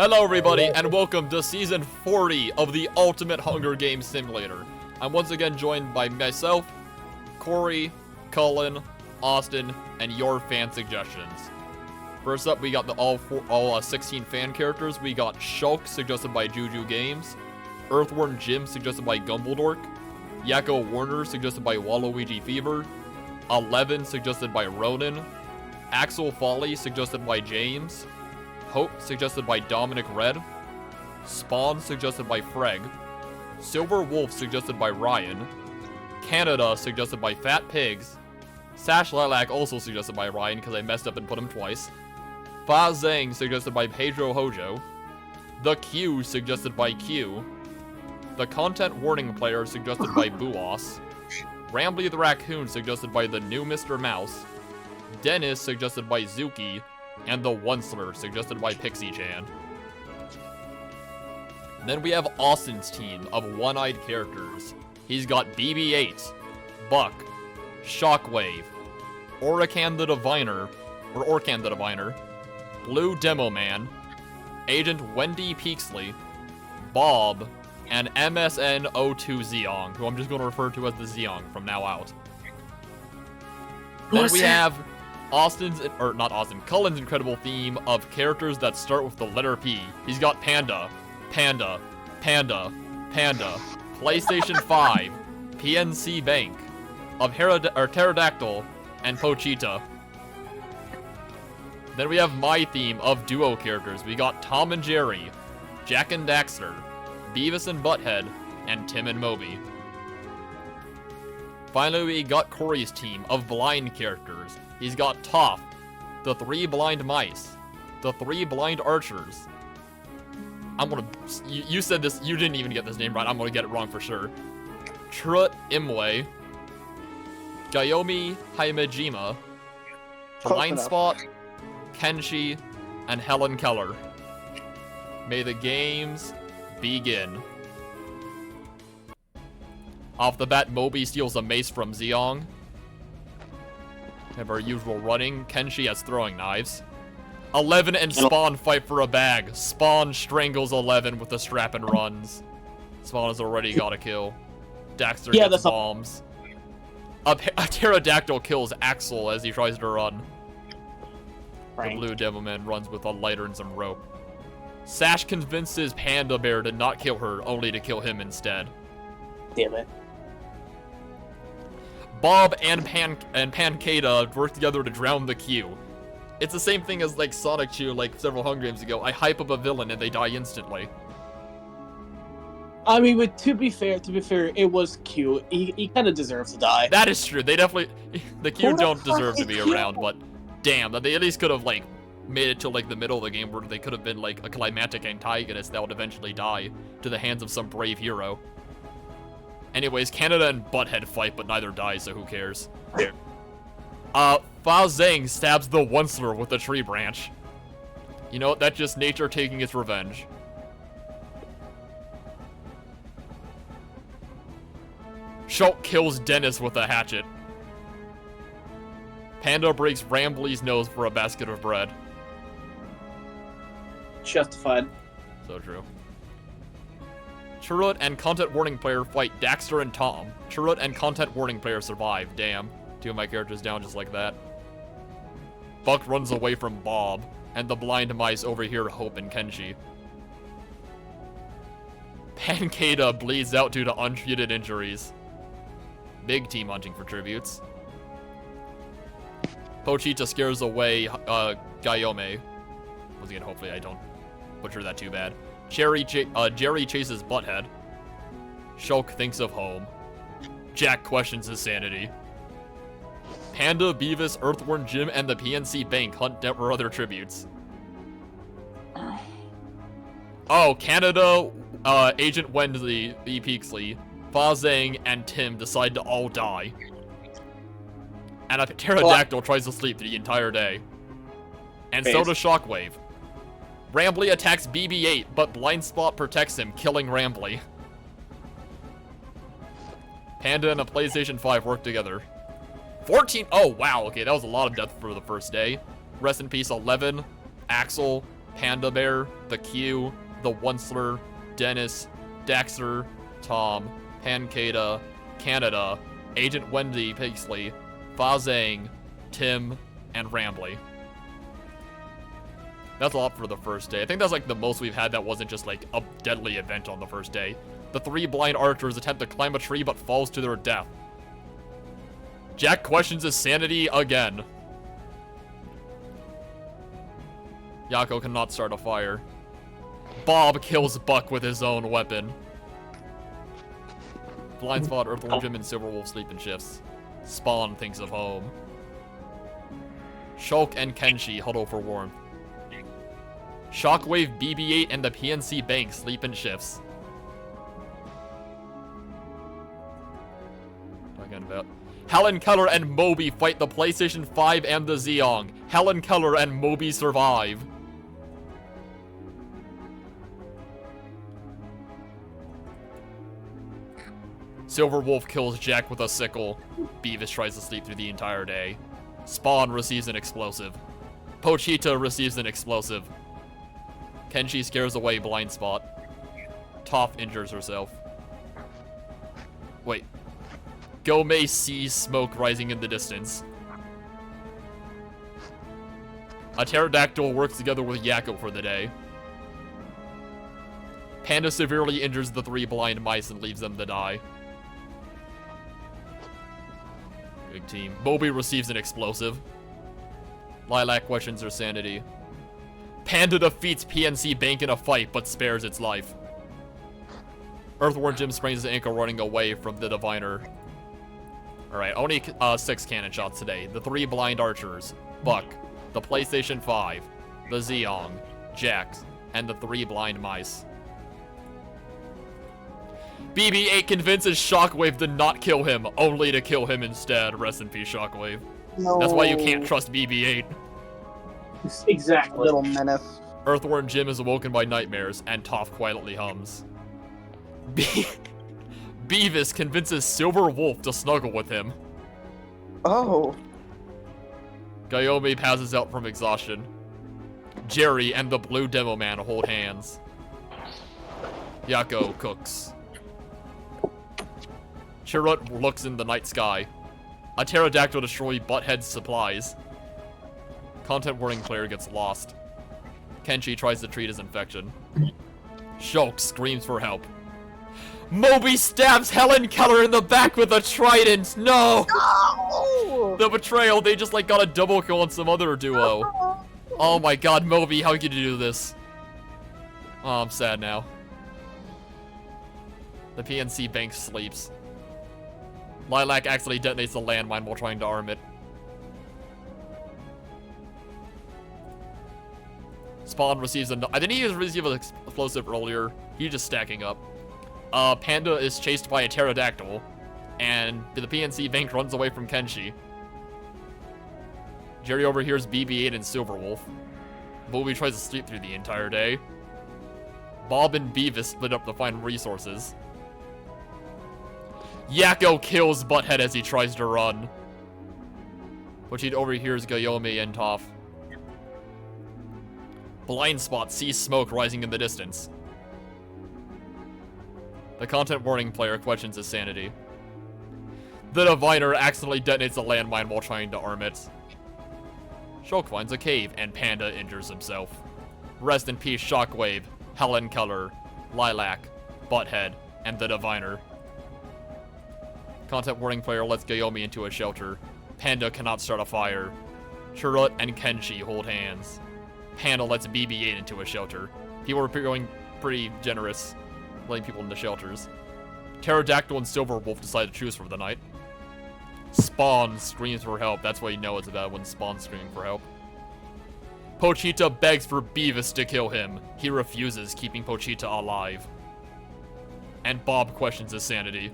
Hello everybody, and welcome to Season 40 of the Ultimate Hunger Games Simulator. I'm once again joined by myself, Corey, Cullen, Austin, and your fan suggestions. First up, we got the all 16 fan characters. We got Shulk, suggested by Juju Games, Earthworm Jim, suggested by Gumbledork, Yakko Warner, suggested by Waluigi Fever, 11, suggested by Ronan, Axel Folly, suggested by James, Hope, suggested by Dominic Red, Spawn, suggested by Freg, Silver Wolf, suggested by Ryan, Canada, suggested by Fat Pigs, Sash Lilac, also suggested by Ryan because I messed up and put him twice, Fa Zhang, suggested by Pedro Hojo, The Q, suggested by Q, The Content Warning Player, suggested by Buos, Rambly the Raccoon, suggested by the new Mr. Mouse, Dennis, suggested by Zuki, and the Onceler, suggested by Pixie-chan. Then we have Austin's team of one-eyed characters. He's got BB-8, Buck, Shockwave, Orkan the Diviner, Blue Demo Man, Agent Wendy Peaksley, Bob, and MSN02 Zeong, who I'm just going to refer to as the Zeong from now out. Then we have Cullen's incredible theme of characters that start with the letter P. He's got Panda, Panda, Panda, Panda, PlayStation 5, PNC Bank, of Pterodactyl, and Pochita. Then we have my theme of duo characters. We got Tom and Jerry, Jack and Daxter, Beavis and Butthead, and Tim and Moby. Finally, we got Corey's team of blind characters. He's got Toph, the 3 blind mice, the 3 blind archers. You said this, you didn't even get this name right, I'm gonna get it wrong for sure. Trut Imwe, Gayomi Haimejima, Blind Spot, Kenshi, and Helen Keller. May the games begin. Off the bat, Moby steals a mace from Zeong. Have our usual running. Kenshi has throwing knives. 11 and Spawn fight for a bag. Spawn strangles 11 with the strap and runs. Spawn has already got a kill. Daxter gets bombs. A pterodactyl kills Axel as he tries to run. The Blue Devilman runs with a lighter and some rope. Sash convinces Panda Bear to not kill her, only to kill him instead. Damn it. Bob and Pancada work together to drown the Q. It's the same thing as like Sonic Chew like several Hunger Games ago. I hype up a villain and they die instantly. I mean, but to be fair, it was Q. He kind of deserves to die. That is true. They definitely, the Q don't deserve to be around, but damn, they at least could have like made it to like the middle of the game where they could have been like a climactic antagonist that would eventually die to the hands of some brave hero. Anyways, Canada and Butthead fight, but neither dies, so who cares? Fa Zhang stabs the Onceler with a tree branch. You know what? That's just nature taking its revenge. Shulk kills Dennis with a hatchet. Panda breaks Rambly's nose for a basket of bread. Justified. So true. Churrut and Content Warning Player fight Daxter and Tom. Churrut and Content Warning Player survive. Damn. 2 of my characters down just like that. Buck runs away from Bob, and the blind mice overhear Hope and Kenshi. Pancada bleeds out due to untreated injuries. Big team hunting for tributes. Pochita scares away Gayome. Once again, hopefully I don't butcher that too bad. Jerry chases Butthead. Shulk thinks of home. Jack questions his sanity. Panda, Beavis, Earthworm Jim, and the PNC Bank hunt for other tributes. Oh, Canada, Agent Wendy Peaksley, Fa Zhang, and Tim decide to all die. And a pterodactyl tries to sleep the entire day. And so does Shockwave. Rambly attacks BB-8, but Blind Spot protects him, killing Rambly. Panda and a PlayStation 5 work together. 14! Oh, wow, okay, that was a lot of death for the first day. Rest in peace, 11, Axel, Panda Bear, the Q, the Onceler, Dennis, Daxter, Tom, Pancada, Canada, Agent Wendy Paisley, Fazang, Tim, and Rambly. That's a lot for the first day. I think that's like the most we've had that wasn't just like a deadly event on the first day. The 3 blind archers attempt to climb a tree but falls to their death. Jack questions his sanity again. Yako cannot start a fire. Bob kills Buck with his own weapon. Blind Spot, Earthworm Jim, and Silverwolf sleep in shifts. Spawn thinks of home. Shulk and Kenshi huddle for warmth. Shockwave, BB-8, and the PNC Bank sleep in shifts. Talking about Helen Keller and Moby fight the PlayStation 5 and the Zeong. Helen Keller and Moby survive. Silverwolf kills Jack with a sickle. Beavis tries to sleep through the entire day. Spawn receives an explosive. Pochita receives an explosive. Kenshi scares away Blind Spot. Toph injures herself. Wait. Gomei sees smoke rising in the distance. A pterodactyl works together with Yakko for the day. Panda severely injures the 3 blind mice and leaves them to die. Big team. Moby receives an explosive. Lilac questions her sanity. Panda defeats PNC Bank in a fight, but spares its life. Earthworm Jim sprains his ankle running away from the Diviner. Alright, only 6 cannon shots today. The 3 blind archers. Buck. The PlayStation 5. The Zeong. Jax. And the 3 blind mice. BB-8 convinces Shockwave to not kill him, only to kill him instead. Rest in peace, Shockwave. No. That's why you can't trust BB-8. Exactly. Little menace. Earthworm Jim is awoken by nightmares, and Toph quietly hums. Beavis convinces Silver Wolf to snuggle with him. Oh. Gayomi passes out from exhaustion. Jerry and the Blue Demo Man hold hands. Yakko cooks. Chirrut looks in the night sky. A pterodactyl destroys Butthead's supplies. Content warning player gets lost. Kenshi tries to treat his infection. Shulk screams for help. Moby stabs Helen Keller in the back with a trident! No! No! The betrayal, they just like got a double kill on some other duo. Oh my god, Moby, how could you do this? Oh, I'm sad now. The PNC Bank sleeps. Lilac accidentally detonates the landmine while trying to arm it. Spawn receives I didn't he receive an explosive earlier. He's just stacking up. Panda is chased by a pterodactyl, and the PNC Bank runs away from Kenshi. Jerry overhears BB-8 and Silverwolf. Moby tries to sleep through the entire day. Bob and Beavis split up to find resources. Yakko kills Butthead as he tries to run. Pochita overhears Gayomi and Toph. Blind Spot sees smoke rising in the distance. The content warning player questions his sanity. The Diviner accidentally detonates a landmine while trying to arm it. Shulk finds a cave and Panda injures himself. Rest in peace, Shockwave, Helen Keller, Lilac, Butthead, and the Diviner. Content warning player lets Gayomi into a shelter. Panda cannot start a fire. Chirrut and Kenshi hold hands. Panda lets BB-8 into a shelter. People are going pretty generous, letting people into shelters. Pterodactyl and Silverwolf decide to choose for the night. Spawn screams for help. That's what you know it's about when Spawn's screaming for help. Pochita begs for Beavis to kill him. He refuses, keeping Pochita alive. And Bob questions his sanity.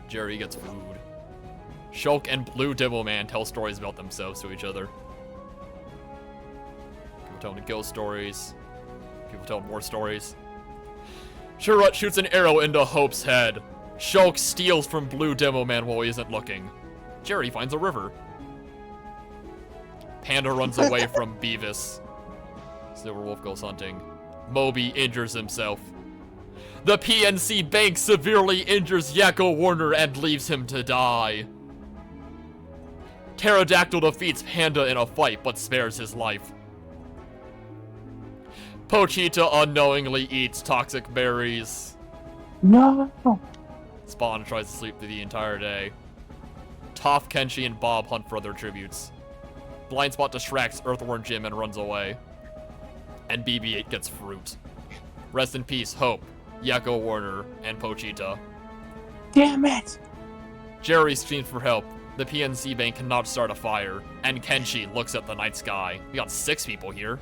Jerry gets food. Shulk and Blue Devil Man tell stories about themselves to each other. People telling ghost stories. People telling more stories. Chirrut shoots an arrow into Hope's head. Shulk steals from Blue Demo Man while he isn't looking. Jerry finds a river. Panda runs away from Beavis. Silverwolf goes hunting. Moby injures himself. The PNC Bank severely injures Yakko Warner and leaves him to die. Pterodactyl defeats Panda in a fight but spares his life. Pochita unknowingly eats toxic berries. No. Spawn tries to sleep through the entire day. Toph, Kenshi, and Bob hunt for other tributes. Blind Spot distracts Earthworm Jim and runs away. And BB-8 gets fruit. Rest in peace, Hope, Yakko Warner, and Pochita. Damn it! Jerry screams for help. The PNC Bank cannot start a fire. And Kenshi looks at the night sky. We got 6 people here.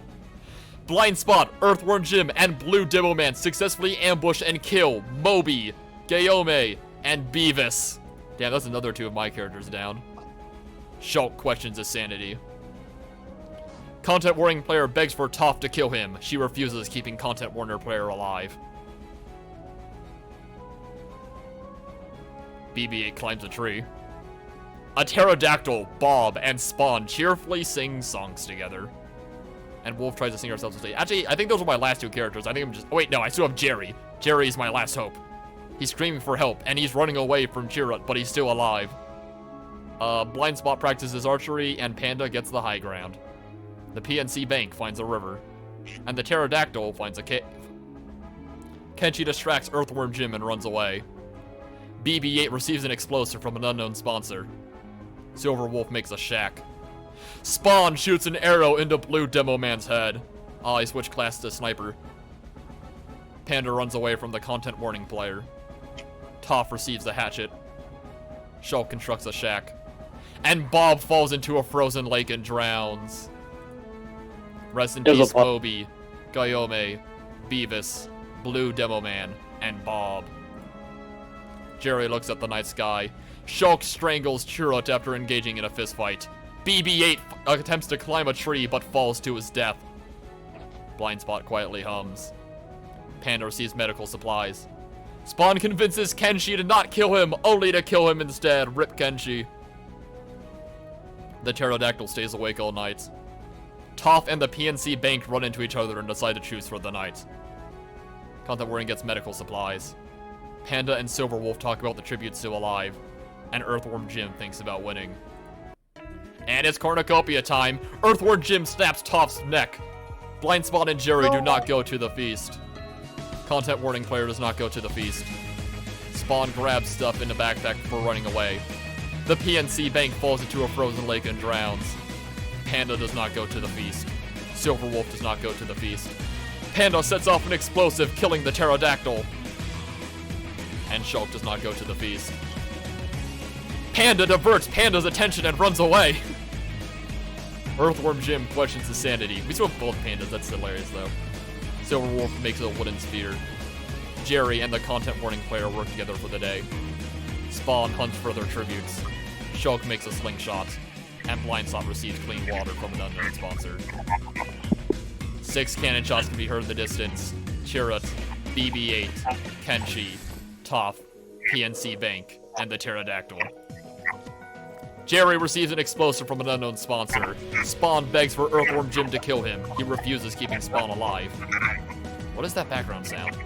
Blind Spot, Earthworm Jim, and Blue Demoman successfully ambush and kill Moby, Gayome, and Beavis. Damn, that's another 2 of my characters down. Shulk questions his sanity. Content Warning player begs for Toph to kill him. She refuses, keeping Content Warner player alive. BB-8 climbs a tree. A pterodactyl, Bob, and Spawn cheerfully sing songs together. And Wolf tries to sing ourselves to sleep. Actually, I think those are my last 2 characters. I think I'm just... Oh, wait, no, I still have Jerry. Jerry is my last hope. He's screaming for help, and he's running away from Chirrut, but he's still alive. Blind Spot practices archery, and Panda gets the high ground. The PNC Bank finds a river, and the pterodactyl finds a cave. Kenshi distracts Earthworm Jim and runs away. BB-8 receives an explosive from an unknown sponsor. Silverwolf makes a shack. Spawn shoots an arrow into Blue Demoman's head. I switch class to sniper. Panda runs away from the Content Warning player. Toph receives a hatchet. Shulk constructs a shack. And Bob falls into a frozen lake and drowns. Rest in peace, Moby, Gayome, Beavis, Blue Demoman, and Bob. Jerry looks at the night sky. Shulk strangles Chirrut after engaging in a fistfight. BB-8 attempts to climb a tree but falls to his death. Blind Spot quietly hums. Panda receives medical supplies. Spawn convinces Kenshi to not kill him, only to kill him instead. Rip Kenshi. The pterodactyl stays awake all night. Toph and the PNC Bank run into each other and decide to choose for the night. Content Warning gets medical supplies. Panda and Silverwolf talk about the tribute still alive. And Earthworm Jim thinks about winning. And it's cornucopia time. Earthworm Jim snaps Toph's neck. Blind Spot and Jerry do not go to the feast. Content Warning player does not go to the feast. Spawn grabs stuff in the backpack before running away. The PNC Bank falls into a frozen lake and drowns. Panda does not go to the feast. Silverwolf does not go to the feast. Panda sets off an explosive, killing the pterodactyl. And Shulk does not go to the feast. Panda diverts Panda's attention and runs away. Earthworm Jim questions his sanity. We still have both Pandas, that's hilarious though. Silverwolf makes a wooden spear. Jerry and the Content Warning player work together for the day. Spawn hunts for their tributes. Shulk makes a slingshot. And Blind Spot receives clean water from an unknown sponsor. 6 cannon shots can be heard in the distance. Chirrut, BB-8, Kenshi, Toph, PNC Bank, and the pterodactyl. Jerry receives an explosive from an unknown sponsor. Spawn begs for Earthworm Jim to kill him. He refuses, keeping Spawn alive. What is that background sound?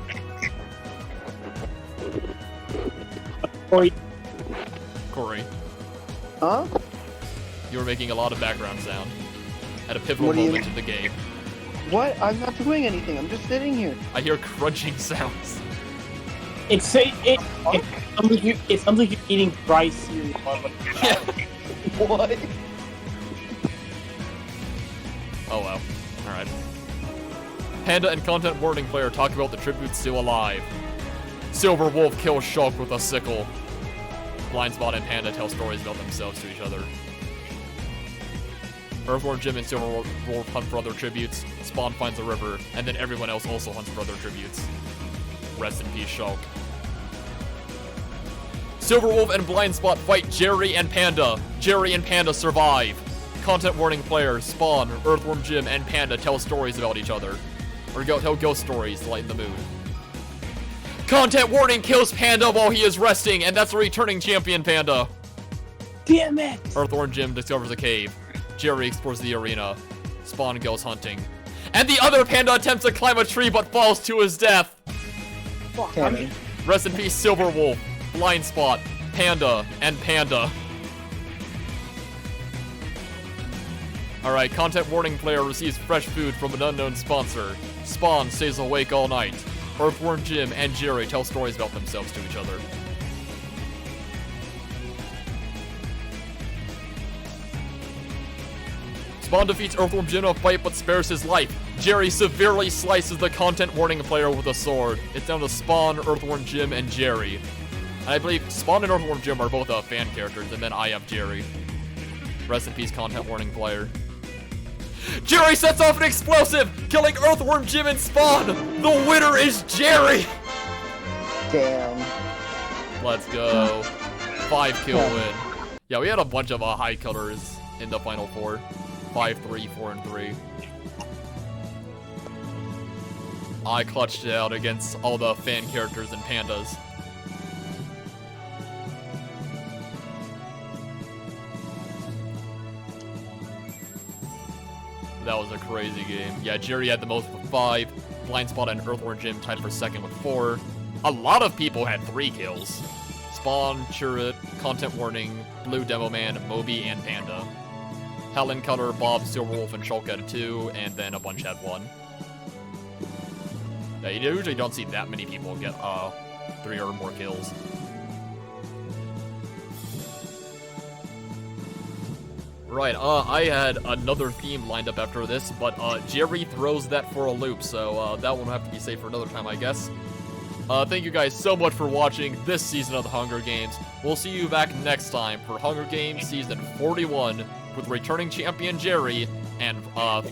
Corey. Huh? You were making a lot of background sound at a pivotal moment in the game. What? I'm not doing anything. I'm just sitting here. I hear crunching sounds. It sounds like you're eating dry cereal. What? Oh well. Alright. Panda and Content Warning player talk about the tributes still alive. Silverwolf kills Shulk with a sickle. Blind Spot and Panda tell stories about themselves to each other. Earthworm Jim and Silverwolf hunt for other tributes. Spawn finds a river, and then everyone else also hunts for other tributes. Rest in peace, Shulk. Silverwolf and Blind Spot fight Jerry and Panda. Jerry and Panda survive. Content Warning player, Spawn, Earthworm Jim, and Panda tell stories about each other. Or tell ghost stories to lighten the mood. Content Warning kills Panda while he is resting, and that's a returning champion Panda. Damn it! Earthworm Jim discovers a cave. Jerry explores the arena. Spawn goes hunting. And the other panda attempts to climb a tree but falls to his death. Fuck, Damn I'm- it. Rest in peace, Silver Wolf, Blind Spot, Panda, and Panda. Alright, content warning player receives fresh food from an unknown sponsor. Spawn stays awake all night. Earthworm Jim and Jerry tell stories about themselves to each other. Spawn defeats Earthworm Jim in a fight but spares his life. Jerry severely slices the content warning player with a sword. It's down to Spawn, Earthworm Jim, and Jerry. And I believe Spawn and Earthworm Jim are both fan characters, and then I have Jerry. Rest in peace, content warning player. Jerry sets off an explosive, killing Earthworm Jim and Spawn! The winner is Jerry! Damn. Let's go. 5-kill win. Yeah, we had a bunch of high colors in the final four. 5, 3, 4, and 3. I clutched it out against all the fan characters and pandas. That was a crazy game. Yeah, Jerry had the most with 5. Blind Spot and Earthworm Jim tied for second with 4. A lot of people had 3 kills. Spawn, Churret, Content Warning, Blue Demo Man, Moby, and Panda. Helen, Cutter, Bob, Silverwolf, and Shulk had 2, and then a bunch had 1. Yeah, you usually don't see that many people get 3 or more kills. Right, I had another theme lined up after this, but Jerry throws that for a loop, so that one will have to be saved for another time, I guess. Thank you guys so much for watching this season of the Hunger Games. We'll see you back next time for Hunger Games Season 41 with returning champion Jerry and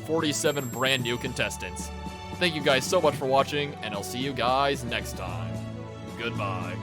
47 brand new contestants. Thank you guys so much for watching, and I'll see you guys next time. Goodbye.